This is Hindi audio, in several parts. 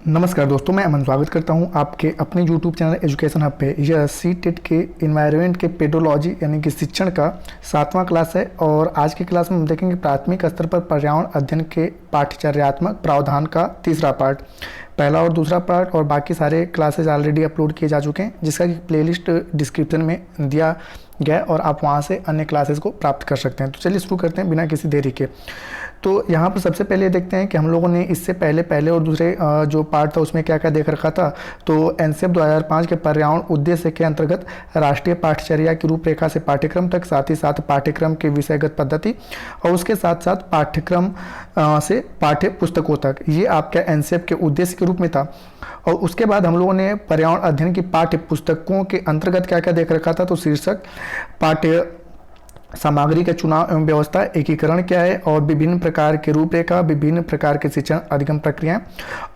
नमस्कार दोस्तों, मैं अमन स्वागत करता हूं आपके अपने YouTube चैनल एजुकेशन हब पे। यह सी-टेट के इन्वायरमेंट के पेडोलॉजी यानी कि शिक्षण का 7वां क्लास है और आज की क्लास में हम देखेंगे प्राथमिक स्तर पर पर्यावरण अध्ययन के पाठ्यचर्यात्मक प्रावधान का तीसरा पार्ट। पहला और दूसरा पार्ट और बाकी सारे क्लासेज ऑलरेडी अपलोड किए जा चुके हैं, जिसका कि प्लेलिस्ट डिस्क्रिप्शन में दिया गया और आप वहां से अन्य क्लासेस को प्राप्त कर सकते हैं। तो चलिए शुरू करते हैं बिना किसी देरी के। तो यहाँ पर सबसे पहले देखते हैं कि हम लोगों ने इससे पहले और दूसरे जो पार्ट था उसमें क्या क्या देख रखा था। तो एनसीएफ 2005 के पर्यावरण उद्देश्य के अंतर्गत राष्ट्रीय पाठ्यचर्या की रूपरेखा से पाठ्यक्रम तक, साथ ही साथ पाठ्यक्रम के विषयगत पद्धति और उसके साथ साथ पाठ्यक्रम से पाठ्य पुस्तकों तक, ये आपका एनसीएफ के उद्देश्य के रूप में था। और उसके बाद हम लोगों ने पर्यावरण अध्ययन की पाठ्य पुस्तकों के अंतर्गत क्या क्या देख रखा था। तो शीर्षक, पाठ्य सामग्री का चुनाव एवं व्यवस्था, एकीकरण क्या है और विभिन्न प्रकार के रूपरेखा, विभिन्न प्रकार के शिक्षण अधिगम प्रक्रियाएं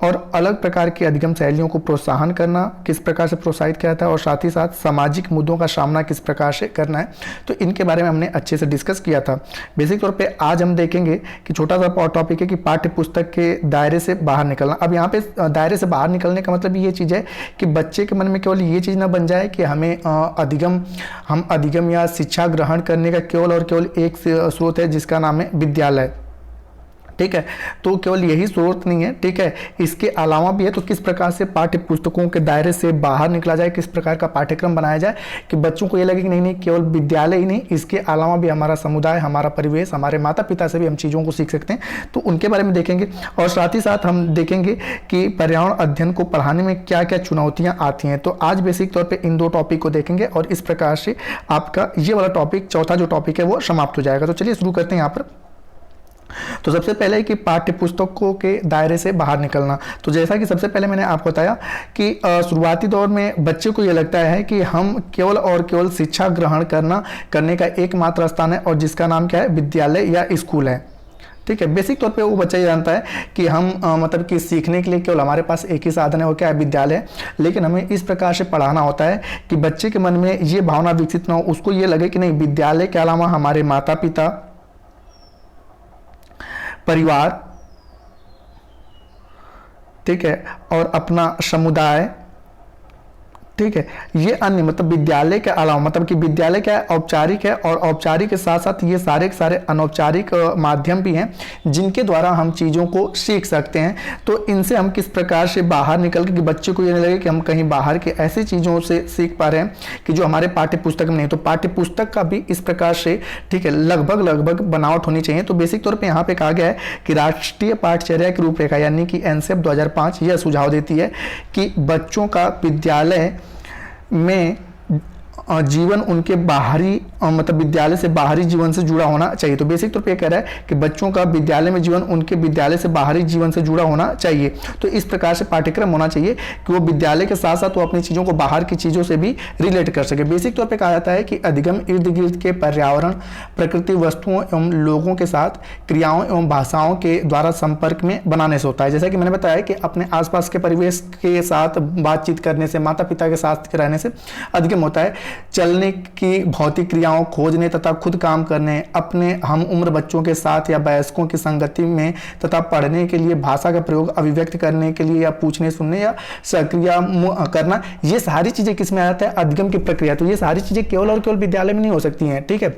और अलग प्रकार की अधिगम शैलियों को प्रोत्साहन करना, किस प्रकार से प्रोत्साहित किया था और साथ ही साथ सामाजिक मुद्दों का सामना किस प्रकार से करना है। तो इनके बारे में हमने अच्छे से डिस्कस किया था। बेसिक तौर पर आज हम देखेंगे कि छोटा सा टॉपिक है कि पाठ्य पुस्तक के दायरे से बाहर निकलना। अब यहाँ पे दायरे से बाहर निकलने का मतलब ये चीज़ है कि बच्चे के मन में केवल ये चीज़ ना बन जाए कि हमें अधिगम या शिक्षा ग्रहण करने का केवल और केवल एक स्रोत है जिसका नाम है विद्यालय। ठीक है, तो केवल यही स्रोत नहीं है, ठीक है, इसके अलावा भी है। तो किस प्रकार से पाठ्य पुस्तकों के दायरे से बाहर निकला जाए, किस प्रकार का पाठ्यक्रम बनाया जाए कि बच्चों को ये लगे कि नहीं केवल विद्यालय ही नहीं, इसके अलावा भी हमारा समुदाय, हमारा परिवेश, हमारे माता पिता से भी हम चीज़ों को सीख सकते हैं। तो उनके बारे में देखेंगे और साथ ही साथ हम देखेंगे कि पर्यावरण अध्ययन को पढ़ाने में क्या क्या चुनौतियाँ आती हैं। तो आज बेसिक तौर पर इन दो टॉपिक को देखेंगे और इस प्रकार से आपका ये वाला टॉपिक, चौथा जो टॉपिक है वो समाप्त हो जाएगा। तो चलिए शुरू करते हैं यहाँ पर। तो सबसे पहले कि पाठ्य पुस्तकों के दायरे से बाहर निकलना। तो जैसा कि सबसे पहले मैंने आपको बताया कि शुरुआती दौर में बच्चे को ये लगता है कि हम केवल और केवल शिक्षा ग्रहण करने का एकमात्र स्थान है और जिसका नाम क्या है, विद्यालय या स्कूल है। ठीक है, बेसिक तौर पे वो बच्चा ये जानता है कि हम मतलब कि सीखने के लिए केवल हमारे पास एक ही साधन है, वो क्या है, विद्यालय। लेकिन हमें इस प्रकार से पढ़ाना होता है कि बच्चे के मन में ये भावना विकसित ना हो, उसको ये लगे कि नहीं, विद्यालय के अलावा हमारे माता पिता, परिवार, ठीक है, और अपना समुदाय, ठीक है, ये अन्य मतलब विद्यालय के अलावा, मतलब कि विद्यालय क्या है, औपचारिक है और औपचारिक के साथ साथ ये सारे के सारे अनौपचारिक माध्यम भी हैं जिनके द्वारा हम चीज़ों को सीख सकते हैं। तो इनसे हम किस प्रकार से बाहर निकल के कि बच्चे को ये नहीं लगे कि हम कहीं बाहर के ऐसी चीज़ों से सीख पा रहे हैं कि जो हमारे पाठ्य पुस्तक में नहीं। तो पाठ्य पुस्तक का भी इस प्रकार से, ठीक है, लगभग बनावट होनी चाहिए। तो बेसिक तौर पर यहाँ पे कहा गया है कि राष्ट्रीय पाठ्यचर्या की रूपरेखा यानी कि एनसीएफ 2005 यह सुझाव देती है कि बच्चों का विद्यालय में जीवन उनके बाहरी मतलब विद्यालय से बाहरी जीवन से जुड़ा होना चाहिए। तो बेसिक तौर पे कह रहा है कि बच्चों का विद्यालय में जीवन उनके विद्यालय से बाहरी जीवन से जुड़ा होना चाहिए। तो इस प्रकार से पाठ्यक्रम होना चाहिए कि वो विद्यालय के साथ साथ वो अपनी चीज़ों को बाहर की चीज़ों से भी रिलेट कर सके। बेसिक तौर पे कहा जाता है कि अधिगम इर्द गिर्द के पर्यावरण, प्रकृति, वस्तुओं एवं लोगों के साथ क्रियाओं एवं भाषाओं के द्वारा संपर्क में बनाने से होता है। जैसा कि मैंने बताया कि अपने आसपास के परिवेश के साथ बातचीत करने से, माता पिता के साथ रहने से अधिगम होता है। चलने की भौतिक क्रियाओं, खोजने तथा खुद काम करने, अपने हम उम्र बच्चों के साथ या वयस्कों की संगति में तथा पढ़ने के लिए भाषा का प्रयोग, अभिव्यक्त करने के लिए या पूछने सुनने या सक्रिया करना, ये सारी चीजें किसमें आ जाता है, अधिगम की प्रक्रिया। तो ये सारी चीजें केवल और केवल विद्यालय में नहीं हो सकती हैं, ठीक है,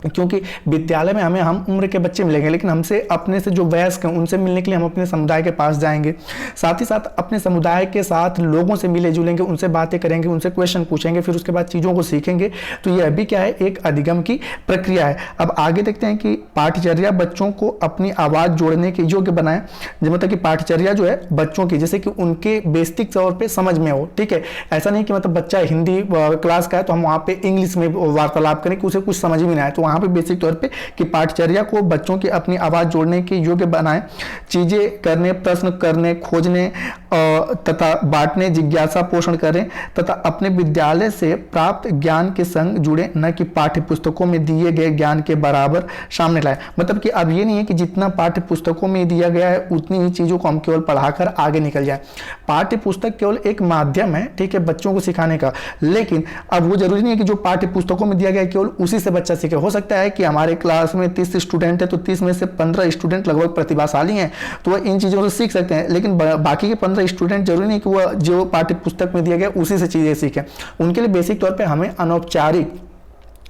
क्योंकि विद्यालय में हमें हम उम्र के बच्चे मिलेंगे, लेकिन हमसे अपने से जो वयस्क हैं उनसे मिलने के लिए हम अपने समुदाय के पास जाएंगे। साथ ही साथ अपने समुदाय के साथ लोगों से मिले जुलेंगे, उनसे बातें करेंगे, उनसे क्वेश्चन पूछेंगे, फिर उसके बाद चीज़ों को सीखेंगे। तो यह भी क्या है, एक अधिगम की प्रक्रिया है। अब आगे देखते हैं कि पाठ्यचर्या बच्चों को अपनी आवाज़ जोड़ने के योग्य बनाए। मतलब कि पाठ्यचर्या जो है बच्चों की, जैसे कि उनके बेसिक तौर पर समझ में हो, ठीक है, ऐसा नहीं कि मतलब बच्चा हिंदी क्लास का है तो हम वहाँ पे इंग्लिश में वार्तालाप करें कि उसे कुछ समझ में नहीं आए। तो वहाँ पे बेसिक तौर पे कि पाठ्यचर्या को बच्चों की अपनी आवाज जोड़ने के योग्य बनाएं, चीजें करने, प्रश्न करने, खोजने तथा बांटने, जिज्ञासा पोषण करें तथा अपने विद्यालय से प्राप्त ज्ञान के संग जुड़े, न कि पाठ्य पुस्तकों में दिए गए ज्ञान के बराबर सामने लाए। मतलब कि अब ये नहीं है कि जितना पाठ्य पुस्तकों में दिया गया है उतनी ही चीजों को हम केवल पढ़ाकर आगे निकल जाए। पाठ्य पुस्तक केवल एक माध्यम है, ठीक है, बच्चों को सिखाने का, लेकिन अब वो जरूरी नहीं है कि जो पाठ्य पुस्तकों में दिया गया है केवल उसी से बच्चा सीखे। हो सकता है कि हमारे क्लास में 30 स्टूडेंट है तो 30 में से 15 स्टूडेंट लगभग प्रतिभाशाली हैं, तो वह इन चीज़ों से सीख सकते हैं, लेकिन बाकी के 15 स्टूडेंट जरूरी नहीं कि वह जो पाठ्य पुस्तक में दिया गया उसी से चीज़ें सीखें। उनके लिए बेसिक तौर पर हमें अनौपचारिक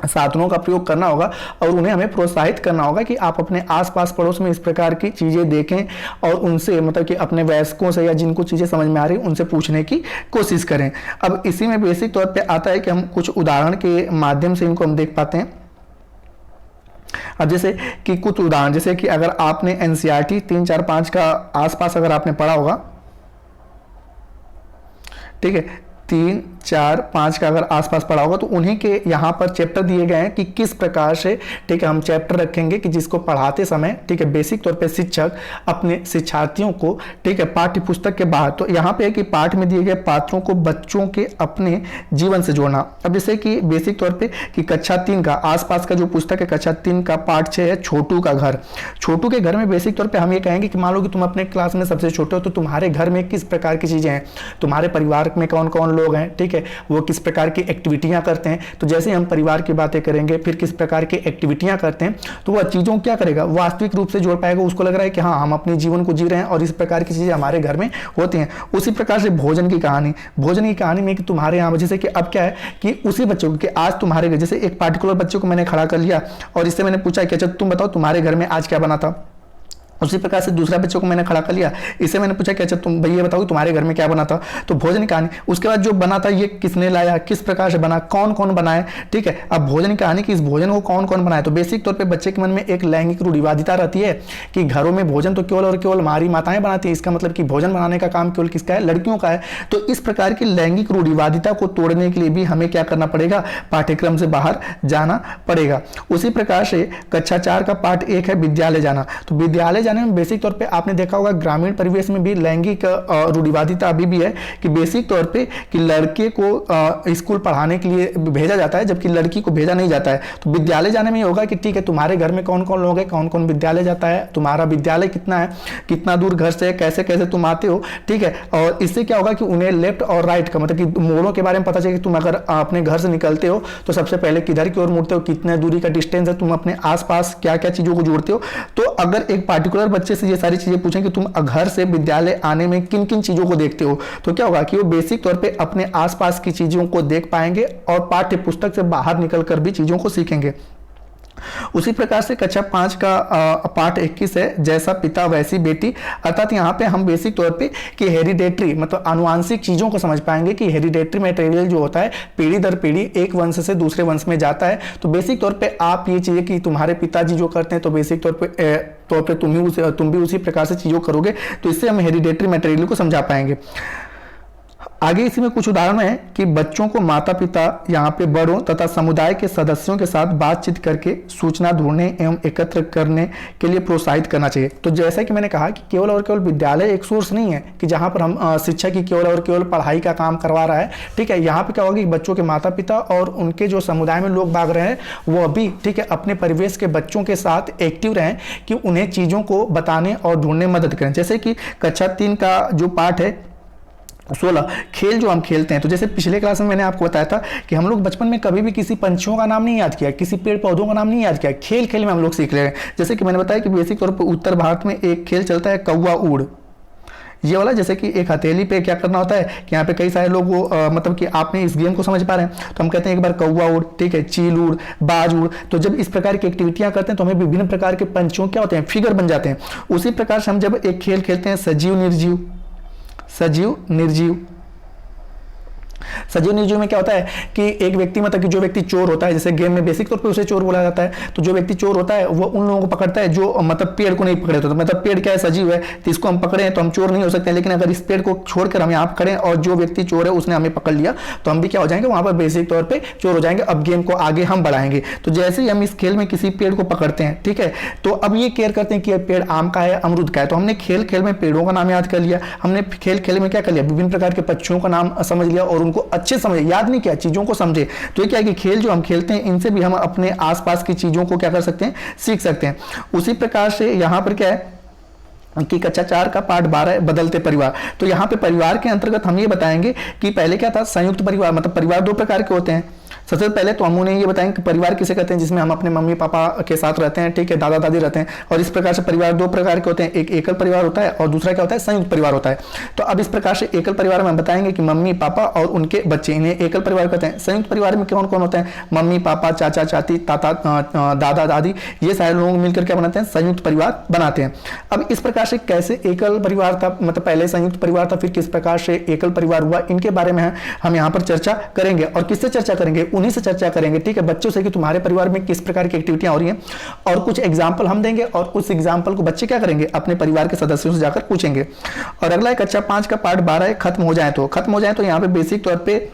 साधनों का प्रयोग करना होगा और उन्हें हमें प्रोत्साहित करना होगा कि आप अपने आसपास पड़ोस में इस प्रकार की चीज़ें देखें और उनसे मतलब कि अपने वयस्कों से या जिनको चीज़ें समझ में आ रही उनसे पूछने की कोशिश करें। अब इसी में बेसिक तौर पे आता है कि हम कुछ उदाहरण के माध्यम से इनको हम देख पाते हैं। अब जैसे कि कुछ उदाहरण, जैसे कि अगर आपने NCERT 3, 4, 5 का आसपास अगर आपने पढ़ा होगा, ठीक है, 3, 4, 5 का अगर आसपास पढ़ा होगा तो उन्हीं के यहाँ पर चैप्टर दिए गए हैं कि किस प्रकार से, ठीक है, हम चैप्टर रखेंगे कि जिसको पढ़ाते समय, ठीक है, बेसिक तौर पे शिक्षक अपने शिक्षार्थियों को, ठीक है, पाठ्य पुस्तक के बाहर, तो यहाँ पे है कि पाठ में दिए गए पात्रों को बच्चों के अपने जीवन से जोड़ना। अब जैसे कि बेसिक तौर पे कि कक्षा 3 का आसपास का जो पुस्तक है, कक्षा 3 का पाठ 6 है छोटू का घर। छोटू के घर में बेसिक तौर पर हम ये कहेंगे कि मान लो कि तुम अपने क्लास में सबसे छोटे हो, तो तुम्हारे घर में किस प्रकार की चीज़ें हैं, तुम्हारे परिवार में कौन कौन लोग हैं, ठीक है, वो किस प्रकार की एक्टिविटियां करते हैं। तो जैसे हम परिवार की बातें करेंगे, फिर किस प्रकार की एक्टिविटियां करते हैं, तो वह चीज़ों क्या करेगा, वास्तविक रूप से जोड़ पाएगा। उसको लग रहा है कि हाँ, हम अपने जीवन को जी रहे हैं और इस प्रकार की चीज़ें हमारे घर में होती हैं। उसी प्रकार से भोजन की कहानी में कि तुम्हारे यहाँ, जैसे कि अब क्या है कि उसी बच्चों को कि आज तुम्हारे घर, जैसे एक पार्टिकुलर बच्चे को मैंने खड़ा कर लिया और इससे मैंने पूछा कि अच्छा तुम बताओ तुम्हारे घर में आज क्या बना था। उसी प्रकार से दूसरा बच्चों को मैंने खड़ा कर लिया, इससे मैंने पूछा कि अच्छा तुम भैया बताओ तुम्हारे घर में क्या बना था। तो भोजन की कहानी, उसके बाद जो बना था ये किसने लाया, किस प्रकार से बना, कौन कौन बनाए, ठीक है। अब भोजन की कहानी कि इस भोजन को कौन कौन बनाए। तो बेसिक तौर पे बच्चे के मन में एक लैंगिक रूढ़िवादिता रहती है कि घरों में भोजन तो केवल और केवल हमारी माताएं बनाती हैं, इसका मतलब कि भोजन बनाने का काम केवल किसका है, लड़कियों का है। तो इस प्रकार की लैंगिक रूढ़िवादिता को तोड़ने के लिए भी हमें क्या करना पड़ेगा, पाठ्यक्रम से बाहर जाना पड़ेगा। उसी प्रकार से कक्षा 4 का पाठ 1 है विद्यालय जाना। तो विद्यालय जाने में बेसिक तौर पे आपने देखा होगा ग्रामीण परिवेश में भी लैंगिक रूढ़िवादिता अभी भी है कि बेसिक तौर पे कि लड़के को स्कूल पढ़ाने के लिए भेजा जाता है जबकि लड़की को भेजा नहीं जाता है। तो विद्यालय जाने में होगा कि ठीक है, तुम्हारे घर में कौन कौन लोग हैं, कौन कौन विद्यालय जाता है, तुम्हारा विद्यालय कितना है, कितना दूर घर से है, कैसे कैसे तुम आते हो, ठीक है। और इससे क्या होगा कि उन्हें लेफ्ट और राइट का मतलब कि मोड़ों के बारे में पता चले कि तुम अगर अपने घर से निकलते हो तो सबसे पहले किधर की ओर मुड़ते हो, कितने दूरी का डिस्टेंस है, तुम अपने आसपास क्या क्या चीजों को जोड़ते हो। तो अगर एक पार्टिकुलर बच्चे से ये सारी चीजें पूछें कि तुम घर से विद्यालय आने में किन किन चीजों को देखते हो, तो क्या होगा कि वो बेसिक तौर पे अपने आसपास की चीजों को देख पाएंगे और पाठ्य पुस्तक से बाहर निकलकर भी चीजों को सीखेंगे। उसी प्रकार से कक्षा 5 का पाठ 21 है जैसा पिता वैसी बेटी। अर्थात यहाँ पे हम बेसिक तौर पे कि हेरिडेटरी मतलब आनुवांशिक चीजों को समझ पाएंगे कि हेरिडेटरी मटेरियल जो होता है पीढ़ी दर पीढ़ी एक वंश से दूसरे वंश में जाता है। तो बेसिक तौर पे आप ये चीजें कि तुम्हारे पिताजी जो करते हैं तो बेसिक तौर पे तुम भी उसी प्रकार से चीजों करोगे। तो इससे हम हेरिडेटरी मटेरियल को समझा पाएंगे। आगे इसी में कुछ उदाहरण है कि बच्चों को माता पिता यहाँ पे बड़ों तथा समुदाय के सदस्यों के साथ बातचीत करके सूचना ढूंढने एवं एकत्र करने के लिए प्रोत्साहित करना चाहिए। तो जैसा कि मैंने कहा कि केवल और केवल विद्यालय एक सोर्स नहीं है कि जहाँ पर हम शिक्षा की केवल और केवल पढ़ाई का काम करवा रहा है, ठीक है। यहाँ पे क्या होगा कि बच्चों के माता पिता और उनके जो समुदाय में लोग भाग रहे हैं वो भी, ठीक है, अपने परिवेश के बच्चों के साथ एक्टिव रहें कि उन्हें चीज़ों को बताने और ढूंढने में मदद करें। जैसे कि कक्षा 3 का जो पाठ है 16 खेल जो हम खेलते हैं। तो जैसे पिछले क्लास में मैंने आपको बताया था कि हम लोग बचपन में कभी भी किसी पंछियों का नाम नहीं याद किया, किसी पेड़ पौधों का नाम नहीं याद किया, खेल खेल में हम लोग सीख रहे हैं। जैसे कि मैंने बताया कि बेसिक तौर पर उत्तर भारत में एक खेल चलता है कौवा उड़, ये वाला। जैसे कि एक हथेली पे क्या करना होता है कि यहाँ पे कई सारे लोग मतलब कि आपने इस गेम को समझ पा रहे हैं तो हम कहते हैं एक बार कौवा उड़, ठीक है, चील उड़, बाज उड़। तो जब इस प्रकार की एक्टिविटियां करते हैं तो हमें विभिन्न प्रकार के पंछियों क्या होते हैं, फिगर बन जाते हैं। उसी प्रकार से हम जब एक खेल खेलते हैं सजीव निर्जीव, सजीव निर्जीव। सजीव निर्जीव में क्या होता है कि एक व्यक्ति मतलब कि जो व्यक्ति चोर होता है, जैसे गेम में बेसिक तौर पे उसे चोर बोला जाता है। तो जो व्यक्ति चोर होता है वो उन लोगों को पकड़ता है जो मतलब पेड़ को नहीं पकड़े होते। तो मतलब पेड़ क्या है, सजीव है, तो इसको हम पकड़े तो हम चोर नहीं हो सकते। लेकिन अगर इस पेड़ को छोड़कर हम यहाँ पकड़े और जो व्यक्ति चोर है उसने हमें पकड़ लिया तो हम भी क्या हो जाएंगे, वहां पर बेसिक तौर पर चोर हो जाएंगे। अब गेम को आगे हम बढ़ाएंगे। तो जैसे ही हम इस खेल में किसी पेड़ को पकड़ते हैं, ठीक है, तो अब ये केयर करते हैं कि यह पेड़ आम का है, अमरूद का है। तो हमने खेल खेल में पेड़ों का नाम याद कर लिया, हमने खेल खेल में क्या कर लिया, विभिन्न प्रकार के पक्षियों का नाम समझ लिया और उनको अच्छे समझ, याद नहीं किया, चीजों को समझे। तो ये क्या है कि खेल जो हम खेलते हैं इनसे भी हम अपने आसपास की चीजों को क्या कर सकते हैं, सीख सकते हैं। उसी प्रकार से यहां पर क्या है कि कक्षा 4 का पाठ 12 है बदलते परिवार। तो यहाँ पे परिवार के अंतर्गत हम ये बताएंगे कि पहले क्या था, संयुक्त परिवार। मतलब परिवार दो प्रकार के होते हैं, सबसे पहले तो हम उन्हें ये बताएंगे कि परिवार किसे कहते हैं, जिसमें हम अपने मम्मी पापा के साथ रहते हैं, ठीक है, दादा दादी रहते हैं। और इस प्रकार से परिवार दो प्रकार के होते हैं, एक एकल परिवार होता है और दूसरा क्या होता है, संयुक्त परिवार होता है। तो अब इस प्रकार से एकल परिवार में हम बताएंगे कि मम्मी पापा और उनके बच्चे, इन्हें एकल परिवार कहते हैं। संयुक्त परिवार में कौन कौन होते हैं, मम्मी पापा, चाचा चाची, ताता दादा दादी, ये सारे लोग मिलकर क्या बनाते हैं, संयुक्त परिवार बनाते हैं। अब इस प्रकार से कैसे एकल परिवार था, मतलब पहले संयुक्त परिवार था, फिर किस प्रकार से एकल परिवार हुआ, इनके बारे में हम यहाँ पर चर्चा करेंगे। और किससे चर्चा करेंगे, उन्हीं से चर्चा करेंगे, ठीक है, बच्चों से, कि तुम्हारे परिवार में किस प्रकार की एक्टिविटियां हो रही हैं। और कुछ एग्जाम्पल हम देंगे और उस एग्जाम्पल को बच्चे क्या करेंगे, अपने परिवार के सदस्यों से जाकर पूछेंगे। और अगला एक कक्षा 5 का पार्ट 12 खत्म हो जाए तो यहाँ पे बेसिक तौर पे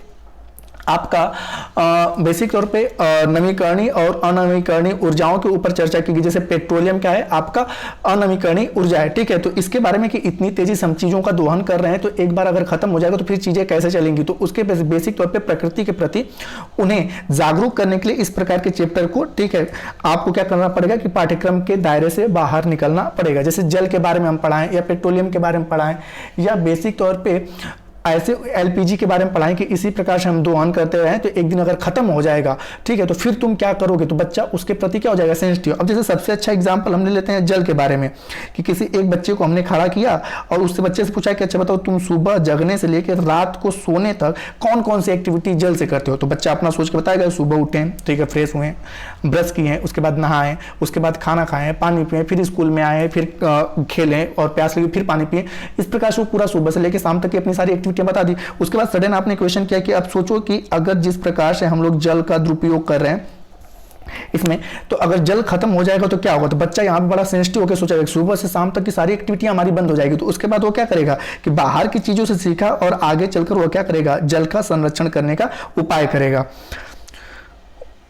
आपका बेसिक तौर पे नवीकरणीय और अनवीकरणीय ऊर्जाओं के ऊपर चर्चा की गई। जैसे पेट्रोलियम क्या है, आपका अनवीकरणीय ऊर्जा है, ठीक है। तो इसके बारे में कि इतनी तेजी से हम चीजों का दोहन कर रहे हैं, तो एक बार अगर खत्म हो जाएगा तो फिर चीजें कैसे चलेंगी। तो उसके बेसिक तौर पे प्रकृति के प्रति उन्हें जागरूक करने के लिए इस प्रकार के चैप्टर को, ठीक है, आपको क्या करना पड़ेगा कि पाठ्यक्रम के दायरे से बाहर निकलना पड़ेगा। जैसे जल के बारे में हम पढ़ाएं या पेट्रोलियम के बारे में पढ़ाएं या बेसिक तौर पे ऐसे एलपीजी के बारे में पढ़ाएं कि इसी प्रकार से हम दोहन करते रहे तो एक दिन अगर खत्म हो जाएगा, ठीक है, तो फिर तुम क्या करोगे, तो बच्चा उसके प्रति क्या हो जाएगा, सेंसिटिव। अब जैसे सबसे अच्छा एग्जांपल हम ले लेते हैं जल के बारे में, कि किसी एक बच्चे को हमने खड़ा किया और उससे बच्चे से पूछा कि अच्छा बताओ तुम सुबह जगने से लेकर रात को सोने तक कौन कौन सी एक्टिविटी जल से करते हो। तो बच्चा अपना सोच के बताएगा, सुबह उठे, ठीक है, फ्रेश हुए, ब्रश किए, उसके बाद नहाएं, उसके बाद खाना खाएं, पानी पिए, फिर स्कूल में आए, फिर खेलें और प्यास लगी फिर पानी पिए। इस प्रकार से वो पूरा सुबह से लेकर शाम तक की अपनी सारी एक्टिविटियां बता दी। उसके बाद सडन आपने क्वेश्चन किया कि अब सोचो कि अगर जिस प्रकार से हम लोग जल का दुरुपयोग कर रहे हैं इसमें, तो अगर जल खत्म हो जाएगा तो क्या होगा। तो बच्चा यहाँ पे बड़ा सेंसिटिव होकर सोचेगा सुबह से शाम तक की सारी एक्टिविटियां हमारी बंद हो जाएगी। तो उसके बाद वो क्या करेगा कि बाहर की चीजों से सीखा और आगे चलकर वो क्या करेगा, जल का संरक्षण करने का उपाय करेगा।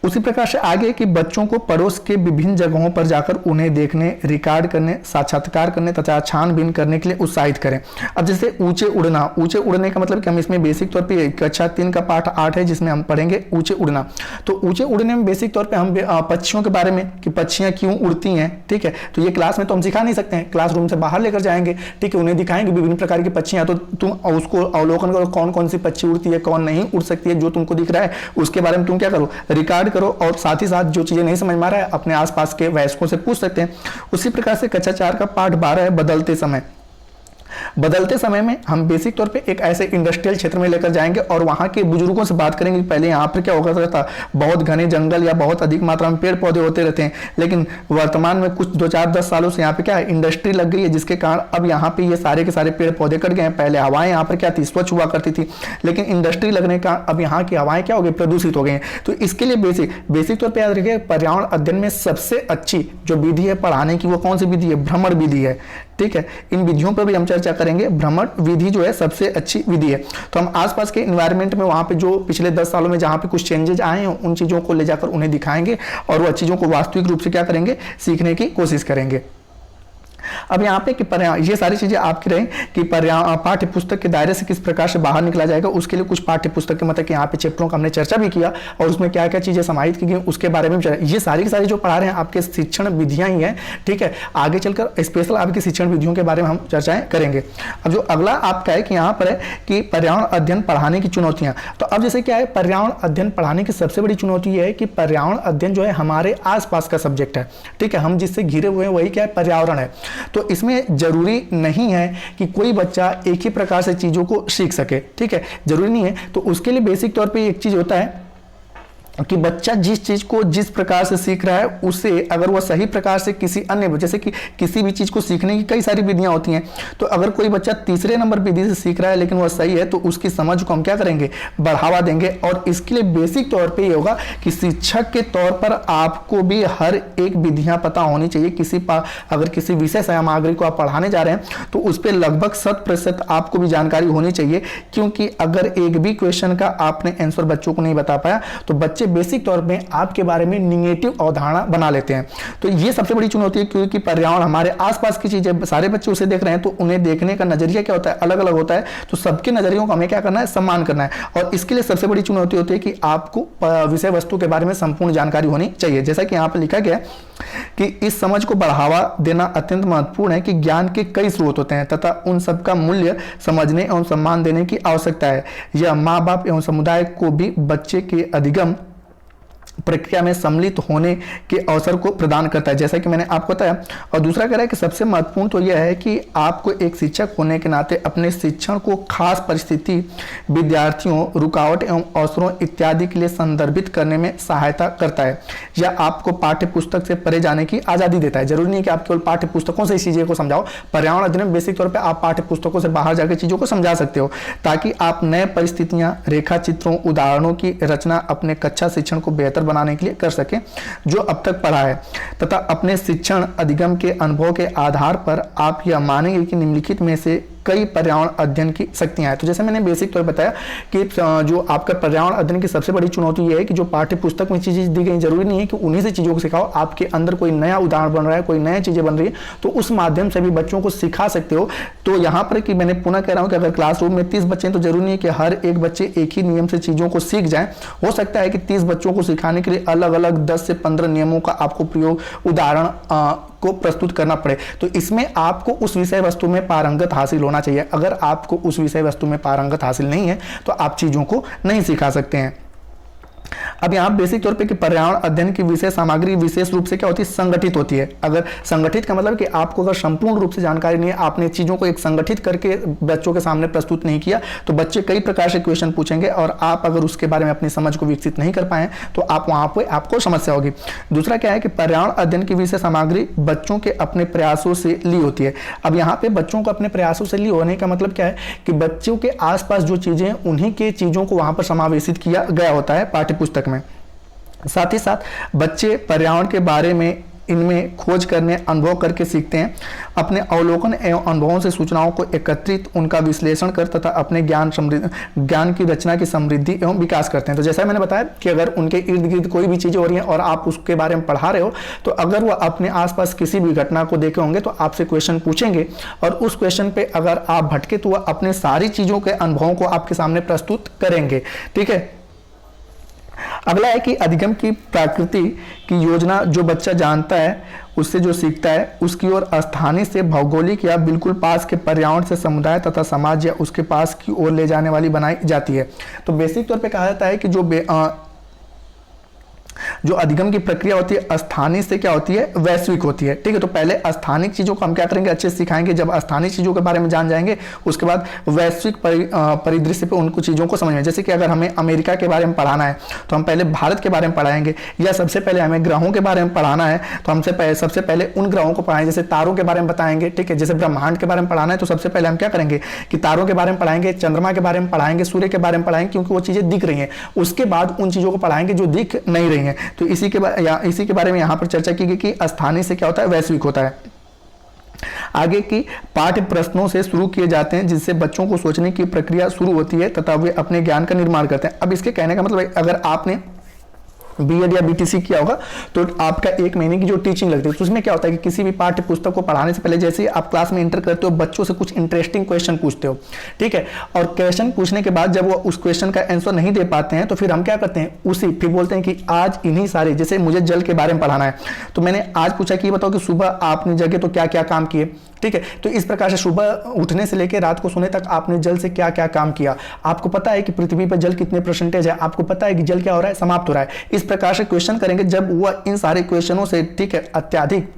उसी प्रकार से आगे कि बच्चों को पड़ोस के विभिन्न जगहों पर जाकर उन्हें देखने, रिकॉर्ड करने, साक्षात्कार करने तथा छानबीन करने के लिए उत्साहित करें। अब जैसे ऊंचे उड़ना, ऊंचे उड़ने का मतलब कि हम इसमें बेसिक तौर पे कक्षा 3 का पाठ 8 है जिसमें हम पढ़ेंगे ऊंचे उड़ना। तो ऊंचे उड़ने में बेसिक तौर पे हम पक्षियों के बारे में कि पक्षियां क्यों उड़ती हैं, ठीक है। तो ये क्लास में तो हम सिखा नहीं सकते हैं, क्लासरूम से बाहर लेकर जाएंगे, ठीक है, उन्हें दिखाएंगे विभिन्न प्रकार की पक्षियां। तो तुम उसको अवलोकन करो कौन कौन सी पक्षी उड़ती है, कौन नहीं उड़ सकती है, जो तुमको दिख रहा है उसके बारे में तुम क्या करो, रिकॉर्ड करो। और साथ ही साथ जो चीजें नहीं समझ में आ रहा है अपने आसपास के वयस्कों से पूछ सकते हैं। उसी प्रकार से कक्षा 4 का पाठ 12 है बदलते समय। बदलते समय में हम बेसिक तौर पे एक ऐसे इंडस्ट्रियल क्षेत्र में लेकर जाएंगे और वहां के बुजुर्गों से बात करेंगे। पहले यहाँ पर क्या होता था, बहुत घने जंगल या बहुत अधिक मात्रा में पेड़ पौधे होते रहते हैं, लेकिन वर्तमान में कुछ 2-4-10 सालों से यहाँ पे क्या है, इंडस्ट्री लग गई है, जिसके कारण अब यहाँ पे ये सारे के सारे पेड़ पौधे कट गए हैं। पहले हवाएं यहाँ पर क्या थी, स्वच्छ हुआ करती थी, लेकिन इंडस्ट्री लगने का अब यहाँ की हवाएं क्या हो गई, प्रदूषित हो गई हैं। तो इसके लिए बेसिक तौर पर याद रखिए, पर्यावरण अध्ययन में सबसे अच्छी जो विधि है पढ़ाने की वो कौन सी विधि है, भ्रमण विधि है, ठीक है। इन विधियों पर भी हम चर्चा करेंगे। भ्रमण विधि जो है सबसे अच्छी विधि है। तो हम आसपास के एनवायरनमेंट में वहां पे जो पिछले 10 सालों में जहां पे कुछ चेंजेस आए हैं उन चीजों को ले जाकर उन्हें दिखाएंगे और वह चीजों को वास्तविक रूप से क्या करेंगे, सीखने की कोशिश करेंगे। अब यहाँ पे कि ये सारी चीजें आपकी रही कि पाठ्य पुस्तक के दायरे से किस प्रकार से बाहर निकला जाएगा। उसके लिए कुछ पाठ्य पुस्तक के मतलब कि यहाँ पे चैप्टरों का हमने चर्चा भी किया और उसमें क्या क्या चीजें समाहित की गई उसके बारे में भी। ये सारी की सारी जो पढ़ा रहे हैं आपके शिक्षण विधियां ही हैं, ठीक है। आगे चलकर स्पेशल आपकी शिक्षण विधियों के बारे में हम चर्चाएं करेंगे। अब जो अगला आपका है कि यहाँ पर है कि पर्यावरण अध्ययन पढ़ाने की चुनौतियां। तो अब जैसे क्या है, पर्यावरण अध्ययन पढ़ाने की सबसे बड़ी चुनौती यह है कि पर्यावरण अध्ययन जो है हमारे आसपास का सब्जेक्ट है, ठीक है। हम जिससे घिरे हुए हैं वही क्या है, पर्यावरण है। तो इसमें जरूरी नहीं है कि कोई बच्चा एक ही प्रकार से चीजों को सीख सके, ठीक है, जरूरी नहीं है। तो उसके लिए बेसिक तौर पे एक चीज होता है कि बच्चा जिस चीज को जिस प्रकार से सीख रहा है उसे अगर वह सही प्रकार से किसी अन्य, जैसे कि किसी भी चीज को सीखने की कई सारी विधियां होती हैं, तो अगर कोई बच्चा तीसरे नंबर विधि से सीख रहा है लेकिन वह सही है तो उसकी समझ को हम क्या करेंगे, बढ़ावा देंगे। और इसके लिए बेसिक तौर पे ये होगा कि शिक्षक के तौर पर आपको भी हर एक विधियां पता होनी चाहिए। अगर किसी विषय सामग्री को आप पढ़ाने जा रहे हैं तो उस पर लगभग 100% आपको भी जानकारी होनी चाहिए, क्योंकि अगर एक भी क्वेश्चन का आपने आंसर बच्चों को नहीं बता पाया तो बच्चे बेसिक तौर पे आपके बारे में निगेटिव अवधारणा बना लेते हैं। तो ये सबसे बड़ी चुनौती है, क्योंकि पर्यावरण हमारे आसपास की चीजें सारे बच्चे उसे देख रहे हैं तो उन्हें देखने का नजरिया क्या होता है, अलग अलग होता है। तो सबके नजरियों का हमें क्या करना है, सम्मान करना है। और इसके लिए सबसे बड़ी चुनौती होती है कि आपको विषय वस्तु के बारे में संपूर्ण जानकारी होनी चाहिए। जैसा कि यहाँ पर लिखा गया कि इस समझ को बढ़ावा देना अत्यंत महत्वपूर्ण है कि ज्ञान के कई स्रोत होते हैं तथा उन सबका मूल्य समझने एवं सम्मान देने की आवश्यकता है। यह माँ बाप एवं समुदाय को भी बच्चे के अधिगम प्रक्रिया में सम्मिलित होने के अवसर को प्रदान करता है, जैसा कि मैंने आपको बताया। और दूसरा कह रहा है कि सबसे महत्वपूर्ण तो यह है कि आपको एक शिक्षक होने के नाते अपने शिक्षण को खास परिस्थिति, विद्यार्थियों, रुकावट एवं अवसरों इत्यादि के लिए संदर्भित करने में सहायता करता है। यह आपको पाठ्य पुस्तक से परे जाने की आज़ादी देता है। जरूरी नहीं है कि आप केवल पाठ्य पुस्तकों से इस चीज़ों को समझाओ। पर्यावरण अध्ययन में बेसिक तौर पर आप पाठ्य पुस्तकों से बाहर जाकर चीज़ों को समझा सकते हो, ताकि आप नए परिस्थितियाँ, रेखा चित्रों, उदाहरणों की रचना अपने कक्षा शिक्षण को बेहतर बनाने के लिए कर सकें जो अब तक पढ़ा है, तथा अपने शिक्षण अधिगम के अनुभव के आधार पर आप यह मानेंगे कि निम्नलिखित में से कई पर्यावरण अध्ययन की शक्तियां हैं। तो जैसे मैंने बेसिक तौर पर बताया कि जो आपका पर्यावरण अध्ययन की सबसे बड़ी चुनौती यह है कि जो पाठ्य पुस्तक में चीज़ें दी गई, जरूरी नहीं है कि उन्हीं से चीज़ों को सिखाओ। आपके अंदर कोई नया उदाहरण बन रहा है, कोई नई चीज़ें बन रही है, तो उस माध्यम से भी बच्चों को सिखा सकते हो। तो यहाँ पर कि मैंने पुनः कह रहा हूँ कि अगर क्लासरूम में 30 बच्चे हैं तो जरूरी नहीं है कि हर एक बच्चे एक ही नियम से चीज़ों को सीख जाए। हो सकता है कि 30 बच्चों को सिखाने के लिए अलग अलग 10 से 15 नियमों का आपको प्रयोग, उदाहरण को प्रस्तुत करना पड़े। तो इसमें आपको उस विषय वस्तु में पारंगत हासिल होना चाहिए। अगर आपको उस विषय वस्तु में पारंगत हासिल नहीं है तो आप चीज़ों को नहीं सिखा सकते हैं। अब यहाँ बेसिक तौर पे कि पर्यावरण अध्ययन की विषय सामग्री विशेष रूप से क्या होती है, संगठित होती है। अगर संगठित का मतलब कि आपको अगर संपूर्ण रूप से जानकारी नहीं है, आपने चीज़ों को एक संगठित करके बच्चों के सामने प्रस्तुत नहीं किया, तो बच्चे कई प्रकार से क्वेश्चन पूछेंगे और आप अगर उसके बारे में अपनी समझ को विकसित नहीं कर पाए तो आप वहाँ पर आपको समस्या होगी। दूसरा क्या है कि पर्यावरण अध्ययन की विषय सामग्री बच्चों के अपने प्रयासों से ली होती है। अब यहाँ पे बच्चों को अपने प्रयासों से ली होने का मतलब क्या है कि बच्चों के आसपास जो चीज़ें हैं उन्हीं के चीज़ों को वहाँ पर समावेशित किया गया होता है पाठ्य पुस्तक में। साथ ही साथ बच्चे पर्यावरण के बारे में इनमें खोज करने, अनुभव करके सीखते हैं। अपने अवलोकन एवं अनुभवों से सूचनाओं को एकत्रित, उनका विश्लेषण कर तथा अपने ज्ञान की रचना की समृद्धि एवं विकास करते हैं। तो जैसा मैंने बताया कि अगर उनके इर्द गिर्द कोई भी चीज़ें हो रही हैं और आप उसके बारे में पढ़ा रहे हो, तो अगर वह अपने आसपास किसी भी घटना को देखे होंगे तो आपसे क्वेश्चन पूछेंगे और उस क्वेश्चन पे अगर आप भटके तो वह अपने सारी चीज़ों के अनुभवों को आपके सामने प्रस्तुत करेंगे। ठीक है। अगला है कि अधिगम की प्रकृति की योजना जो बच्चा जानता है उससे जो सीखता है उसकी ओर स्थानीय से भौगोलिक या बिल्कुल पास के पर्यावरण से समुदाय तथा समाज या उसके पास की ओर ले जाने वाली बनाई जाती है। तो बेसिक तौर पे कहा जाता है कि जो अधिगम की प्रक्रिया होती है स्थानीय से क्या होती है, वैश्विक होती है। ठीक है। तो पहले स्थानिक चीज़ों को हम क्या करेंगे, अच्छे से सिखाएंगे। जब स्थानीय चीज़ों के बारे में जान जाएंगे उसके बाद वैश्विक परिदृश्य पे उनको चीज़ों को समझेंगे। जैसे कि अगर हमें अमेरिका के बारे में पढ़ाना है तो हम पहले भारत के बारे में पढ़ाएंगे, या सबसे पहले हमें ग्रहों के बारे में पढ़ाना है तो सबसे पहले उन ग्रहों को पढ़ाएंगे। जैसे तारों के बारे में बताएंगे। ठीक है। जैसे ब्रह्मांड के बारे में पढ़ाना है तो सबसे पहले हम क्या करेंगे कि तारों के बारे में पढ़ाएंगे, चंद्रमा के बारे में पढ़ाएंगे, सूर्य के बारे में पढ़ाएंगे, क्योंकि वो चीज़ें दिख रही हैं। उसके बाद उन चीज़ों को पढ़ाएंगे जो दिख नहीं रही हैं। तो इसी के बारे में यहाँ पर चर्चा की गई कि स्थानीय से क्या होता है, वैश्विक होता है। आगे की पाठ्य प्रश्नों से शुरू किए जाते हैं जिससे बच्चों को सोचने की प्रक्रिया शुरू होती है तथा वे अपने ज्ञान का निर्माण करते हैं। अब इसके कहने का मतलब अगर आपने बीएड या बीटीसी किया होगा तो आपका 1 महीने की जो टीचिंग लगती है तो उसमें क्या होता है कि किसी भी पाठ्य पुस्तक को पढ़ाने से पहले जैसे आप क्लास में इंटर करते हो बच्चों से कुछ इंटरेस्टिंग क्वेश्चन पूछते हो। ठीक है। और क्वेश्चन पूछने के बाद जब वो उस क्वेश्चन का आंसर नहीं दे पाते हैं तो फिर हम क्या करते हैं, फिर बोलते हैं कि आज इन्हीं सारे, जैसे मुझे जल के बारे में पढ़ाना है तो मैंने आज पूछा कि बताओ कि सुबह आपने जगह तो क्या क्या काम किए। ठीक है। तो इस प्रकार से सुबह उठने से लेकर रात को सोने तक आपने जल से क्या क्या काम किया। आपको पता है कि पृथ्वी पर जल कितने % है, आपको पता है कि जल क्या हो रहा है, समाप्त हो रहा है। इस प्रकार से क्वेश्चन करेंगे। जब वह इन सारे क्वेश्चनों से ठीक है अत्यधिक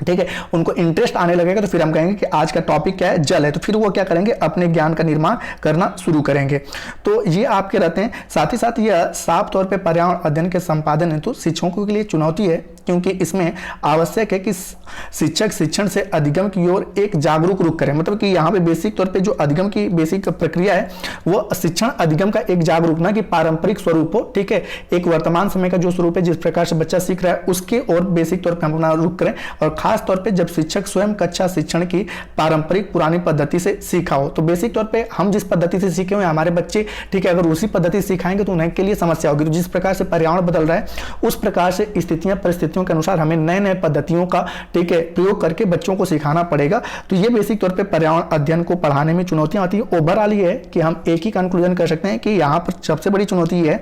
ठीक है उनको इंटरेस्ट आने लगेगा तो फिर हम कहेंगे कि आज का टॉपिक क्या है, जल है। तो फिर वो क्या करेंगे, अपने ज्ञान का निर्माण करना शुरू करेंगे। तो ये आपके रहते हैं। साथ ही साथ यह साफ तौर पे पर्यावरण अध्ययन के संपादन हेतु शिक्षकों के लिए चुनौती है, क्योंकि इसमें आवश्यक है कि शिक्षक शिक्षण से अधिगम की ओर एक जागरूक रुख करें। मतलब कि यहाँ पे बेसिक तौर पे जो अधिगम की बेसिक प्रक्रिया है वो शिक्षण अधिगम का एक जागरूक, ना कि पारंपरिक स्वरूप हो। ठीक है। एक वर्तमान समय का जो स्वरूप है जिस प्रकार से बच्चा सीख रहा है उसके और बेसिक तौर पर हम अपना रुख करें, और खास तौर पे जब शिक्षक स्वयं कक्षा शिक्षण की पारंपरिक पुरानी पद्धति से सीखा हो। तो बेसिक तौर पे हम जिस पद्धति से सीखे हुए हमारे बच्चे, ठीक है, अगर उसी पद्धति से सिखाएंगे तो उन्हें के लिए समस्या होगी। तो जिस प्रकार से पर्यावरण बदल रहा है उस प्रकार से स्थितियां परिस्थितियों के अनुसार हमें नए नए पद्धतियों का ठीक है प्रयोग करके बच्चों को सिखाना पड़ेगा। तो ये बेसिक तौर पे पर्यावरण अध्ययन को पढ़ाने में चुनौतियां आती है। ओवरऑल ये है कि हम एक ही कंक्लूजन कर सकते हैं कि यहाँ पर सबसे बड़ी चुनौती है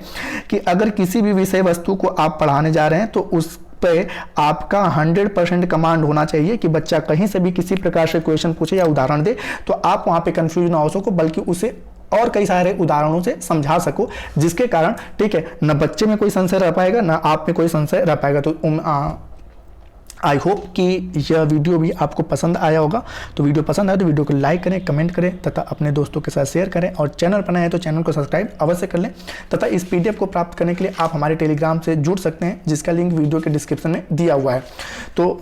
कि अगर किसी भी विषय वस्तु को आप पढ़ाने जा रहे हैं तो उस पे आपका 100% कमांड होना चाहिए कि बच्चा कहीं से भी किसी प्रकार से क्वेश्चन पूछे या उदाहरण दे तो आप वहां पे कंफ्यूज ना हो सको, बल्कि उसे और कई सारे उदाहरणों से समझा सको, जिसके कारण ठीक है न बच्चे में कोई संशय रह पाएगा ना आप में कोई संशय रह पाएगा। तो आई होप कि यह वीडियो भी आपको पसंद आया होगा। तो वीडियो पसंद आए तो वीडियो को लाइक करें, कमेंट करें तथा अपने दोस्तों के साथ शेयर करें, और चैनल पर नए हैं तो चैनल को सब्सक्राइब अवश्य कर लें। तथा इस पीडीएफ को प्राप्त करने के लिए आप हमारे टेलीग्राम से जुड़ सकते हैं, जिसका लिंक वीडियो के डिस्क्रिप्शन में दिया हुआ है। तो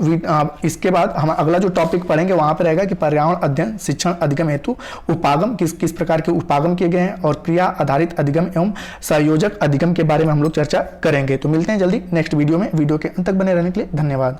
इसके बाद हम अगला जो टॉपिक पढ़ेंगे वहाँ पर रहेगा कि पर्यावरण अध्ययन शिक्षण अधिगम हेतु उपागम किस प्रकार के उपागम किए गए हैं, और क्रिया आधारित अधिगम एवं संयोजक अधिगम के बारे में हम लोग चर्चा करेंगे। तो मिलते हैं जल्दी नेक्स्ट वीडियो में। वीडियो के अंत तक बने रहने के लिए धन्यवाद।